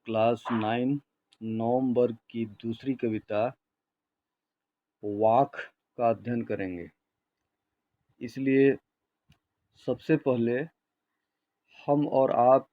Class 9 नवंबर की दूसरी कविता वाक का अध्ययन करेंगे। इसलिए सबसे पहले हम और आप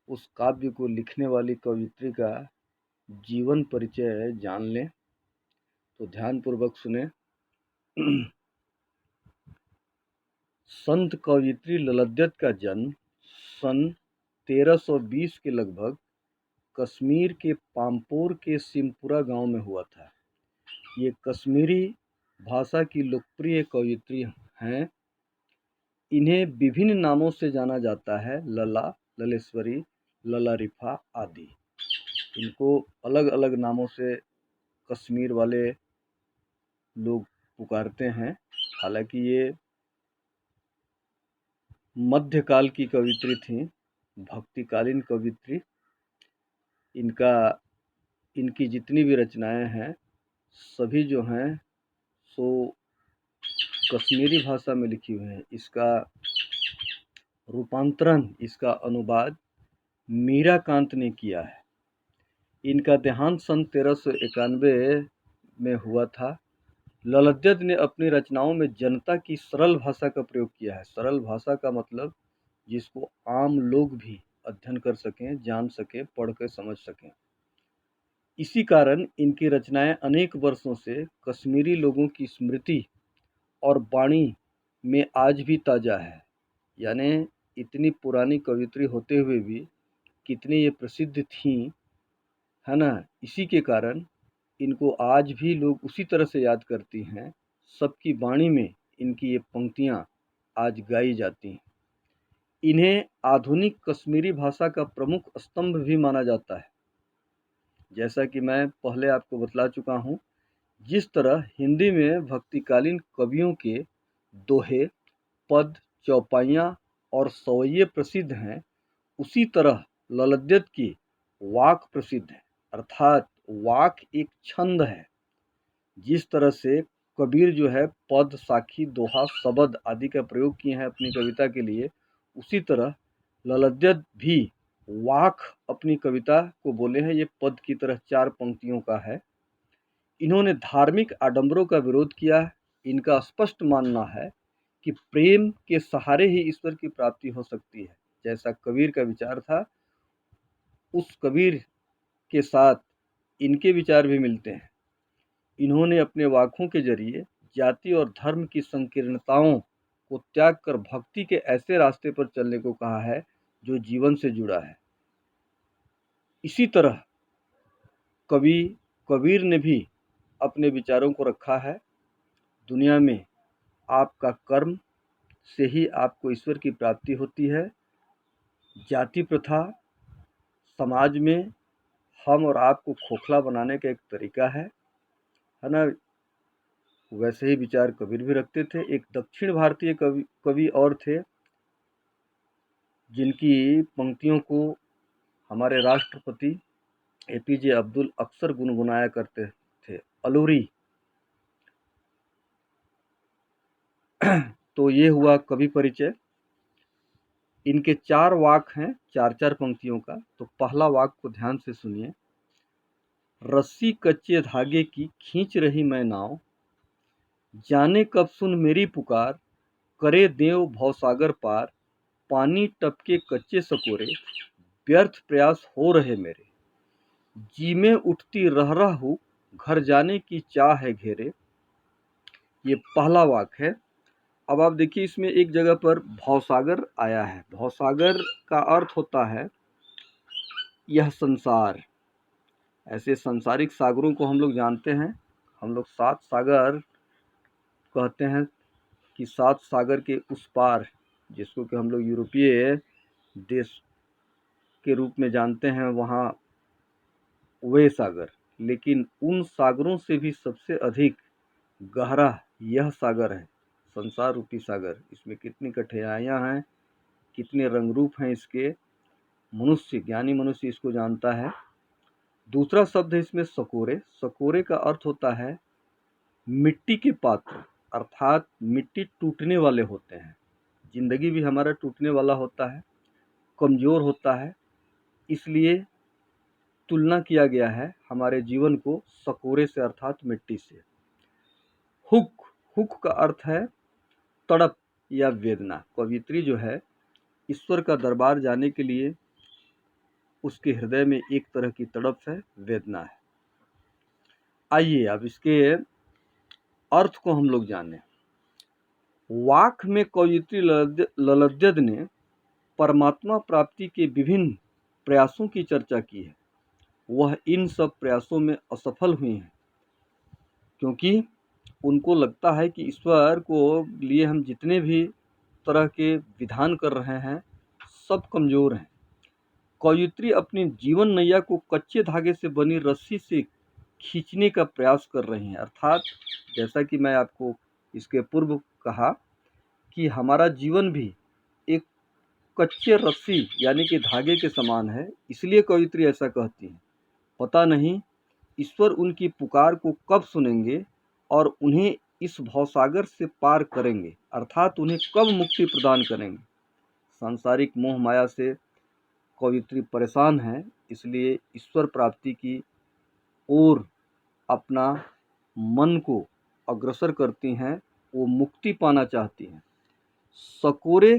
उस काव्य को लिखने वाली कवियत्री का जीवन परिचय जान लें। तो ध्यानपूर्वक सुने। संत कवयित्री ललद्यत का जन्म सन 1320 के लगभग कश्मीर के पामपोर के सिमपुरा गांव में हुआ था। ये कश्मीरी भाषा की लोकप्रिय कवयित्री हैं। इन्हें विभिन्न नामों से जाना जाता है, लला, ललेश्वरी, लला रिफा आदि। इनको अलग अलग नामों से कश्मीर वाले लोग पुकारते हैं। हालांकि ये मध्यकाल की कवित्री थीं, भक्तिकालीन कवित्री। इनकी जितनी भी रचनाएं हैं सभी जो हैं सो कश्मीरी भाषा में लिखी हुई हैं। इसका रूपांतरण, इसका अनुवाद मीराकांत ने किया है। इनका देहांत सन 1391 में हुआ था। ललद्यत ने अपनी रचनाओं में जनता की सरल भाषा का प्रयोग किया है। सरल भाषा का मतलब जिसको आम लोग भी अध्ययन कर सकें, जान सकें, पढ़ कर समझ सकें। इसी कारण इनकी रचनाएं अनेक वर्षों से कश्मीरी लोगों की स्मृति और वाणी में आज भी ताज़ा है। यानी इतनी पुरानी कवित्री होते हुए भी कितनी ये प्रसिद्ध थीं, है ना। इसी के कारण इनको आज भी लोग उसी तरह से याद करती हैं। सबकी वाणी में इनकी ये पंक्तियाँ आज गाई जाती हैं। इन्हें आधुनिक कश्मीरी भाषा का प्रमुख स्तंभ भी माना जाता है। जैसा कि मैं पहले आपको बतला चुका हूँ, जिस तरह हिंदी में भक्तिकालीन कवियों के दोहे, पद, चौपाइयाँ और सवैये प्रसिद्ध हैं, उसी तरह ललद्यत की वाक प्रसिद्ध है। अर्थात वाक एक छंद है। जिस तरह से कबीर जो है पद, साखी, दोहा, शबद आदि का प्रयोग किए हैं अपनी कविता के लिए, उसी तरह ललद्यत भी वाक अपनी कविता को बोले हैं। ये पद की तरह 4 पंक्तियों का है। इन्होंने धार्मिक आडंबरों का विरोध किया है। इनका स्पष्ट मानना है कि प्रेम के सहारे ही ईश्वर की प्राप्ति हो सकती है। जैसा कबीर का विचार था, उस कबीर के साथ इनके विचार भी मिलते हैं। इन्होंने अपने वाकों के जरिए जाति और धर्म की संकीर्णताओं को त्याग कर भक्ति के ऐसे रास्ते पर चलने को कहा है जो जीवन से जुड़ा है। इसी तरह कबीर ने भी अपने विचारों को रखा है। दुनिया में आपका कर्म से ही आपको ईश्वर की प्राप्ति होती है। जाति प्रथा समाज में हम और आपको खोखला बनाने का एक तरीका है ना। वैसे ही विचार कबीर भी रखते थे। एक दक्षिण भारतीय कवि और थे जिनकी पंक्तियों को हमारे राष्ट्रपति एपीजे अब्दुल अक्सर गुनगुनाया करते थे, अलूरी। तो ये हुआ कवि परिचय। इनके 4 वाक हैं, 4-4 पंक्तियों का। तो पहला वाक को ध्यान से सुनिए। रस्सी कच्चे धागे की खींच रही मैं नाव, जाने कब सुन मेरी पुकार, करे देव भवसागर पार, पानी टपके कच्चे सकोरे, व्यर्थ प्रयास हो रहे मेरे, जी में उठती रह रहा हूँ, घर जाने की चाह है घेरे। ये पहला वाक है। अब आप देखिए, इसमें एक जगह पर भवसागर आया है। भवसागर का अर्थ होता है यह संसार। ऐसे सांसारिक सागरों को हम लोग जानते हैं। हम लोग 7 सागर कहते हैं कि 7 सागर के उस पार, जिसको कि हम लोग यूरोपीय देश के रूप में जानते हैं, वहाँ वे सागर। लेकिन उन सागरों से भी सबसे अधिक गहरा यह सागर है, संसार रूपी सागर। इसमें कितनी कठिनाइयाँ हैं, कितने रंग रूप हैं इसके। मनुष्य, ज्ञानी मनुष्य इसको जानता है। दूसरा शब्द है इसमें सकोरे। सकोरे का अर्थ होता है मिट्टी के पात्र, अर्थात मिट्टी टूटने वाले होते हैं। जिंदगी भी हमारा टूटने वाला होता है, कमज़ोर होता है। इसलिए तुलना किया गया है हमारे जीवन को सकोरे से अर्थात मिट्टी से। हुक, हुक का अर्थ है तड़प या वेदना। कवियत्री जो है ईश्वर का दरबार जाने के लिए उसके हृदय में एक तरह की तड़प है, वेदना है। आइए अब इसके अर्थ को हम लोग जाने। वाक में कवियत्री ललद्यद ने परमात्मा प्राप्ति के विभिन्न प्रयासों की चर्चा की है। वह इन सब प्रयासों में असफल हुए हैं क्योंकि उनको लगता है कि ईश्वर को लिए हम जितने भी तरह के विधान कर रहे हैं सब कमज़ोर हैं। कवियत्री अपनी जीवन नैया को कच्चे धागे से बनी रस्सी से खींचने का प्रयास कर रही हैं। अर्थात जैसा कि मैं आपको इसके पूर्व कहा कि हमारा जीवन भी एक कच्चे रस्सी यानी कि धागे के समान है, इसलिए कवियत्री ऐसा कहती हैं। पता नहीं ईश्वर उनकी पुकार को कब सुनेंगे और उन्हें इस भवसागर से पार करेंगे, अर्थात उन्हें कब मुक्ति प्रदान करेंगे। सांसारिक मोह माया से कवियत्री परेशान है, इसलिए ईश्वर प्राप्ति की ओर अपना मन को अग्रसर करती हैं। वो मुक्ति पाना चाहती हैं। सकोरे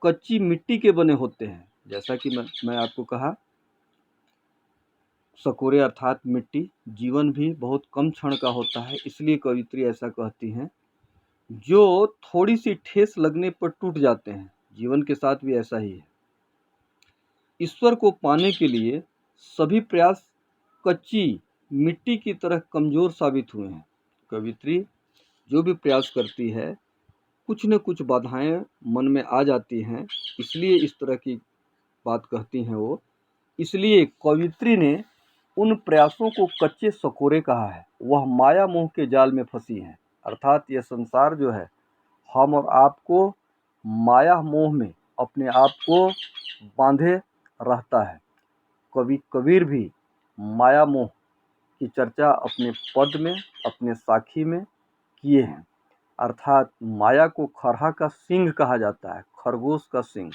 कच्ची मिट्टी के बने होते हैं, जैसा कि मैं आपको कहा। सकोरे अर्थात मिट्टी। जीवन भी बहुत कम क्षण का होता है, इसलिए कवियत्री ऐसा कहती हैं, जो थोड़ी सी ठेस लगने पर टूट जाते हैं। जीवन के साथ भी ऐसा ही है। ईश्वर को पाने के लिए सभी प्रयास कच्ची मिट्टी की तरह कमज़ोर साबित हुए हैं। कवियत्री जो भी प्रयास करती है कुछ न कुछ बाधाएं मन में आ जाती हैं, इसलिए इस तरह की बात कहती हैं वो। इसलिए कवियत्री ने उन प्रयासों को कच्चे सकोरे कहा है। वह माया मोह के जाल में फंसी हैं, अर्थात यह संसार जो है हम और आपको माया मोह में अपने आप को बांधे रहता है। कबीर भी माया मोह की चर्चा अपने पद में, अपने साखी में किए हैं। अर्थात माया को खरहा का सिंह कहा जाता है, खरगोश का सिंह।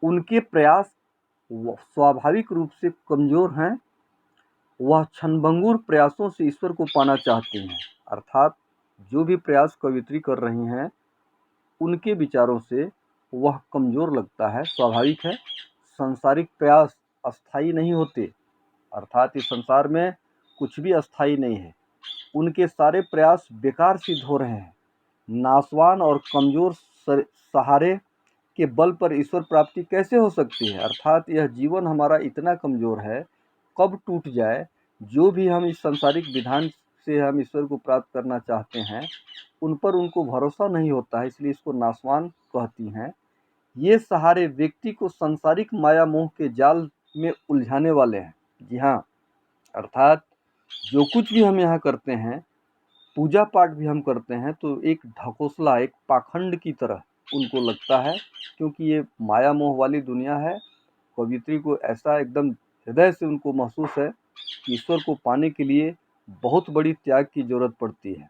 उनके प्रयास स्वाभाविक रूप से कमज़ोर हैं। वह क्षणभंगुर प्रयासों से ईश्वर को पाना चाहते हैं। अर्थात जो भी प्रयास कवियत्री कर रही हैं उनके विचारों से वह कमज़ोर लगता है, स्वाभाविक है। सांसारिक प्रयास अस्थायी नहीं होते, अर्थात इस संसार में कुछ भी अस्थायी नहीं है। उनके सारे प्रयास बेकार सिद्ध हो रहे हैं। नासवान और कमज़ोर सहारे के बल पर ईश्वर प्राप्ति कैसे हो सकती है। अर्थात यह जीवन हमारा इतना कमज़ोर है, कब टूट जाए। जो भी हम इस सांसारिक विधान से हम ईश्वर को प्राप्त करना चाहते हैं उन पर उनको भरोसा नहीं होता है, इसलिए इसको नासवान कहती हैं। ये सहारे व्यक्ति को सांसारिक माया मोह के जाल में उलझाने वाले हैं। जी हाँ, अर्थात जो कुछ भी हम यहाँ करते हैं, पूजा पाठ भी हम करते हैं, तो एक ढकोसला, एक पाखंड की तरह उनको लगता है, क्योंकि ये माया मोह वाली दुनिया है। कवियत्री को ऐसा एकदम हृदय से उनको महसूस है कि ईश्वर को पाने के लिए बहुत बड़ी त्याग की जरूरत पड़ती है।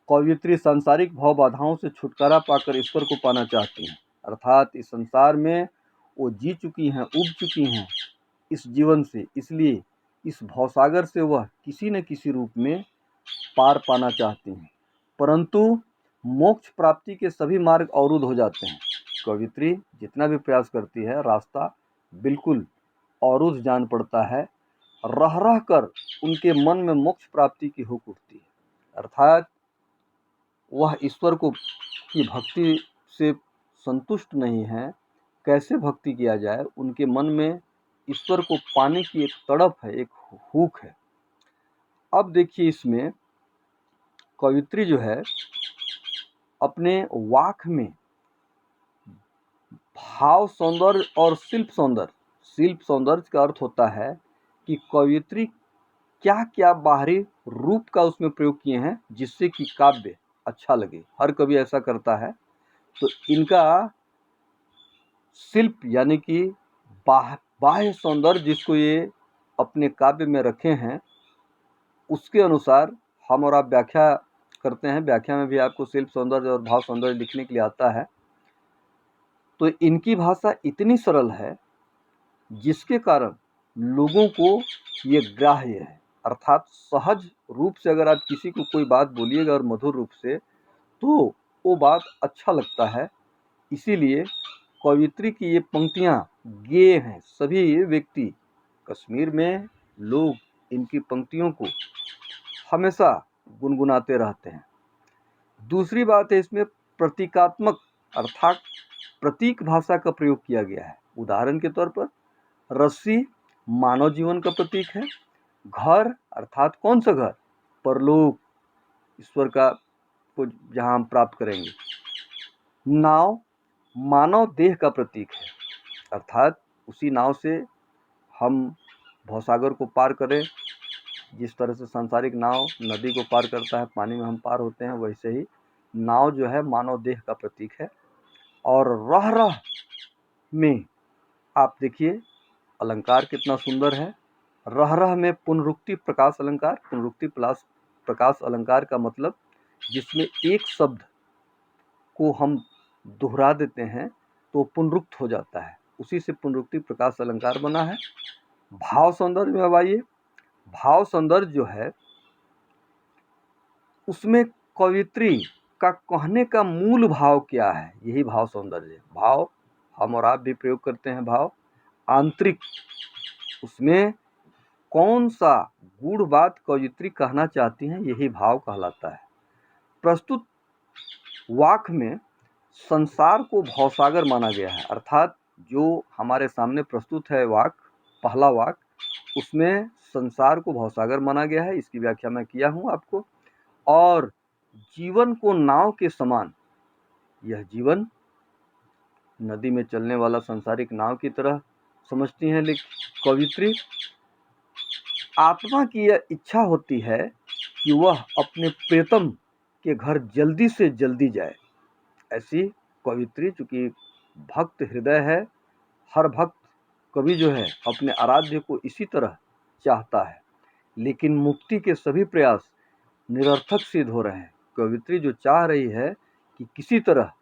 कवियत्री सांसारिक भाव बाधाओं से छुटकारा पाकर ईश्वर को पाना चाहती हैं। अर्थात इस संसार में वो जी चुकी हैं, उब चुकी हैं इस जीवन से, इसलिए इस भवसागर से वह किसी न किसी रूप में पार पाना चाहती हैं। परंतु मोक्ष प्राप्ति के सभी मार्ग अवरुद्ध हो जाते हैं। कवियत्री जितना भी प्रयास करती है, रास्ता बिल्कुल अवरुद्ध जान पड़ता है। रह रह कर उनके मन में मोक्ष प्राप्ति की हुक उठती है। अर्थात वह ईश्वर को की भक्ति से संतुष्ट नहीं है। कैसे भक्ति किया जाए, उनके मन में ईश्वर को पाने की एक तड़प है, एक हुक है। अब देखिए, इसमें कवियत्री जो है अपने वाक में भाव सौंदर्य और शिल्प सौंदर्य का अर्थ होता है कि कवियत्री क्या क्या बाहरी रूप का उसमें प्रयोग किए हैं जिससे कि काव्य अच्छा लगे। हर कवि ऐसा करता है। तो इनका शिल्प यानी कि बाह्य सौंदर्य जिसको ये अपने काव्य में रखे हैं, उसके अनुसार हम और आप व्याख्या करते हैं। व्याख्या में भी आपको शिल्प सौंदर्य और भाव सौंदर्य लिखने के लिए आता है। तो इनकी भाषा इतनी सरल है जिसके कारण लोगों को ये ग्राह्य है, अर्थात सहज रूप से अगर आप किसी को कोई बात बोलिएगा और मधुर रूप से, तो वो बात अच्छा लगता है। इसीलिए कवयित्री की ये पंक्तियाँ गेय हैं। सभी व्यक्ति कश्मीर में लोग इनकी पंक्तियों को हमेशा गुनगुनाते रहते हैं। दूसरी बात है, इसमें प्रतीकात्मक अर्थात प्रतीक भाषा का प्रयोग किया गया है। उदाहरण के तौर पर रस्सी मानव जीवन का प्रतीक है। घर अर्थात कौन सा घर? परलोक, ईश्वर का को जहाँ हम प्राप्त करेंगे। नाव मानव देह का प्रतीक है, अर्थात उसी नाव से हम भवसागर को पार करें। जिस तरह से सांसारिक नाव नदी को पार करता है, पानी में हम पार होते हैं, वैसे ही नाव जो है मानव देह का प्रतीक है। और रह रह में आप देखिए अलंकार कितना सुंदर है। रह रह में पुनरुक्ति प्रकाश अलंकार। पुनरुक्ति प्लस प्रकाश अलंकार का मतलब जिसमें एक शब्द को हम दोहरा देते हैं तो पुनरुक्त हो जाता है, उसी से पुनरुक्ति प्रकाश अलंकार बना है। भाव सौंदर्य में अब आइए। भाव सौंदर्य जो है उसमें कवयित्री का कहने का मूल भाव क्या है, यही भाव सौंदर्य है। भाव हम और आप भी प्रयोग करते हैं। भाव आंतरिक, उसमें कौन सा गूढ़ बात कवयित्री कहना चाहती हैं, यही भाव कहलाता है। प्रस्तुत वाक्य में संसार को भवसागर माना गया है, अर्थात जो हमारे सामने प्रस्तुत है वाक्य, पहला वाक्य, उसमें संसार को भवसागर माना गया है। इसकी व्याख्या मैं किया हूँ आपको। और जीवन को नाव के समान, यह जीवन नदी में चलने वाला सांसारिक नाव की तरह समझती हैं। लेकिन कवयित्री आत्मा की यह इच्छा होती है कि वह अपने प्रियतम के घर जल्दी से जल्दी जाए। ऐसी कवयित्री, चूँकि भक्त हृदय है, हर भक्त कवि जो है अपने आराध्य को इसी तरह चाहता है, लेकिन मुक्ति के सभी प्रयास निरर्थक सिद्ध हो रहे हैं। कवयित्री जो चाह रही है कि किसी तरह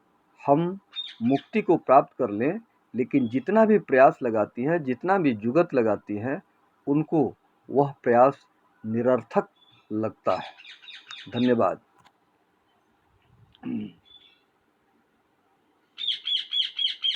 हम मुक्ति को प्राप्त कर लें, लेकिन जितना भी प्रयास लगाती है, जितना भी जुगत लगाती है, उनको वह प्रयास निरर्थक लगता है। धन्यवाद।